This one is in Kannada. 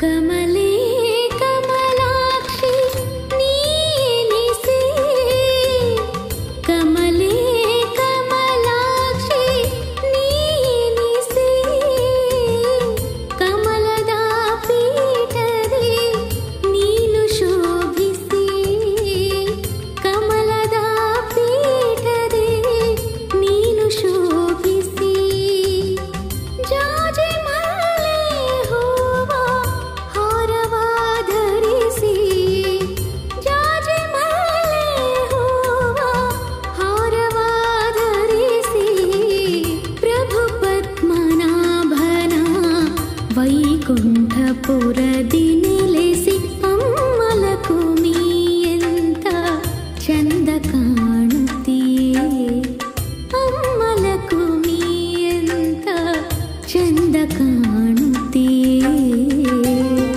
ಕಮಲೇ ಕಮಲಾಕ್ಷಿ ನೀನಿಸೆ ಕಮಲೇ ಕಮಲಾಕ್ಷಿ ನೀನಿಸೆ ಕಮಲದ ಪೀಠದೆ ನೀನು ಶೋಭಿಸಿ ಕಮಲದ ಪೀಠದೆ ನೀನು ಶೋಭಿಸಿ ಜಾಜಿ ಮಲ್ಲೆ ಹೂವ ಹಾರವ ಧರಿಸಿ ಜಾಜಿ ಮಲ್ಲೆ ಹೂವ ಹಾರವ ಧರಿಸಿ ಪ್ರಭು ಪದ್ಮನಾಭನ ವೈಕುಂಠಪುರದಿ